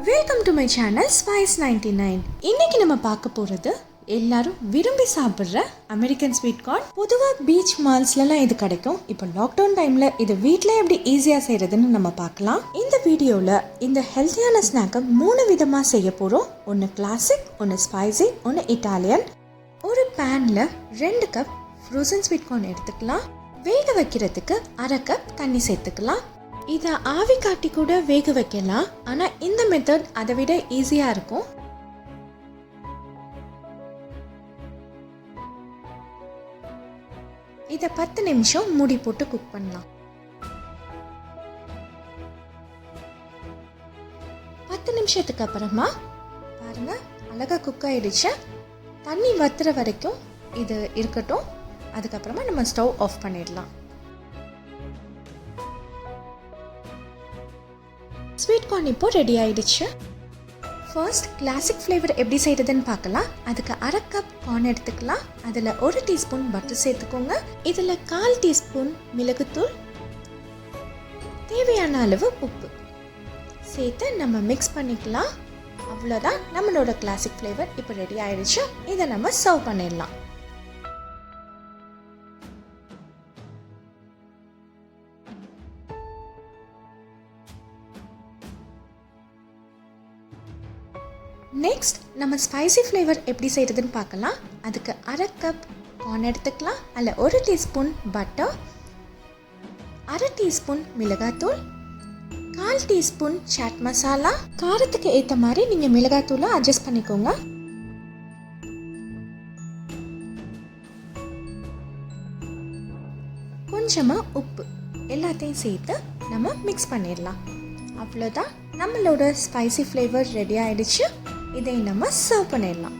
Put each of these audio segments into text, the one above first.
Welcome to my channel spice 99. இன்னைக்கு நம்ம பார்க்க போகிறது எல்லாரும் விரும்பி சாப்பிட்ற அமெரிக்கன் ஸ்வீட் கார்ன். பொதுவாக பீச் மால்ஸ்லாம் இது கிடைக்கும். இப்போ லாக்டவுன் டைமில் இது வீட்டில் எப்படி ஈஸியாக செய்கிறதுன்னு நம்ம பார்க்கலாம். இந்த வீடியோவில் இந்த ஹெல்த்தியான ஸ்நாக்கை 3 விதமாக செய்ய போகிறோம். ஒன்று கிளாசிக், ஒன்று ஸ்பைசி, ஒன்று இட்டாலியன். ஒரு பேனில் 2 கப் ஃப்ரோசன் ஸ்வீட் கார்ன் எடுத்துக்கலாம். வேக வைக்கிறதுக்கு 1/2 கப் தண்ணி சேர்த்துக்கலாம். இதை ஆவி காட்டி கூட வேக வைக்கலாம், ஆனால் இந்த மெத்தட் அதை விட ஈஸியாக இருக்கும். இதை 10 நிமிஷம் மூடி போட்டு குக் பண்ணலாம். 10 நிமிஷத்துக்கு அப்புறமா பாருங்க, அழகா குக் ஆயிடுச்சு. தண்ணி வத்துற வரைக்கும் இது இருக்கட்டும். அதுக்கப்புறமா நம்ம ஸ்டவ் ஆஃப் பண்ணிடலாம். ஸ்வீட் கார்ன் இப்போ ரெடி ஆயிடுச்சு. ஃபர்ஸ்ட் கிளாசிக் ஃப்ளேவர் எப்படி செய்கிறதுன்னு பார்க்கலாம். அதுக்கு 1/2 கப் கார்ன் எடுத்துக்கலாம். அதில் 1 டீஸ்பூன் பட்டர் சேர்த்துக்கோங்க. இதில் 1/4 டீஸ்பூன் மிளகுத்தூள், தேவையான அளவு உப்பு சேர்த்து நம்ம மிக்ஸ் பண்ணிக்கலாம். அவ்வளோதான், நம்மளோட கிளாசிக் ஃப்ளேவர் இப்போ ரெடி ஆயிடுச்சு. இதை நம்ம சர்வ் பண்ணிடலாம். நெக்ஸ்ட் நம்ம ஸ்பைசி ஃப்ளேவர் எப்படி செய்கிறதுன்னு பார்க்கலாம். அதுக்கு 1/2 கப் கார்ன் எடுத்துக்கலாம். அதில் 1 டீஸ்பூன் பட்டர், 1/2 டீஸ்பூன் மிளகாத்தூள், 1/4 டீஸ்பூன் சாட் மசாலா. காரத்துக்கு ஏற்ற மாதிரி நீங்கள் மிளகாத்தூளை அட்ஜஸ்ட் பண்ணிக்கோங்க. கொஞ்சமாக உப்பு எல்லாத்தையும் சேர்த்து நம்ம மிக்ஸ் பண்ணிடலாம். அவ்வளோதான், நம்மளோட ஸ்பைசி ஃப்ளேவர் ரெடி ஆயிடுச்சு. இதை நம்ம சர்வ் பண்ணிடலாம்.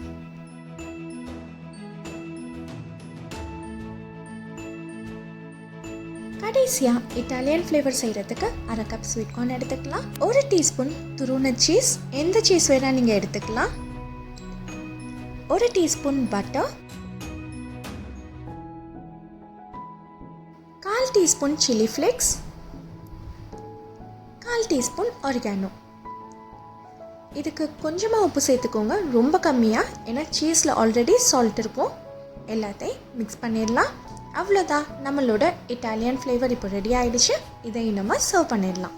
கடைசியா இட்டாலியன் ஃப்ளேவர் செய்யறதுக்கு 1/2 கப் ஸ்வீட் கார்ன் எடுத்துக்கலாம். 1 டீஸ்பூன் துருவன சீஸ், எந்த சீஸ் வேணா நீங்க எடுத்துக்கலாம். 1 teaspoon butter, 1/4 teaspoon chilli flakes, 1/4 teaspoon oregano. இதுக்கு கொஞ்சமாக உப்பு சேர்த்துக்கோங்க, ரொம்ப கம்மியாக, ஏன்னா சீஸில் ஆல்ரெடி சால்ட் இருக்கும். எல்லாத்தையும் மிக்ஸ் பண்ணிடலாம். அவ்வளோதான், நம்மளோட இட்டாலியன் ஃப்ளேவர் இப்போ ரெடி ஆயிடுச்சு. இதை நம்ம சர்வ் பண்ணிடலாம்.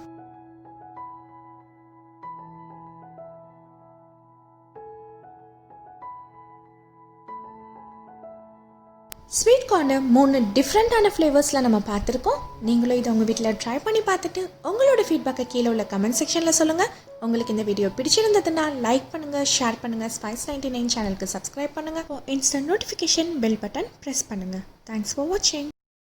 ஸ்வீட் கார்னை 3 டிஃப்ரெண்ட்டான ஃப்ளேவர்ஸில் நம்ம பார்த்துருக்கோம். நீங்களும் இதை உங்கள் வீட்டில் ட்ரை பண்ணி பார்த்துட்டு உங்களோட ஃபீட்பேக்கை கீழே உள்ள கமெண்ட் செக்ஷனில் சொல்லுங்கள். உங்களுக்கு இந்த வீடியோ பிடிச்சிருந்ததுன்னா லைக் பண்ணுங்கள், ஷேர் பண்ணுங்கள், ஸ்பைஸ் 99 சேனலுக்கு சப்ஸ்கிரைப் பண்ணுங்கள். Instant notification bell button press பண்ணுங்கள். தேங்க்ஸ் ஃபார் வாட்சிங்.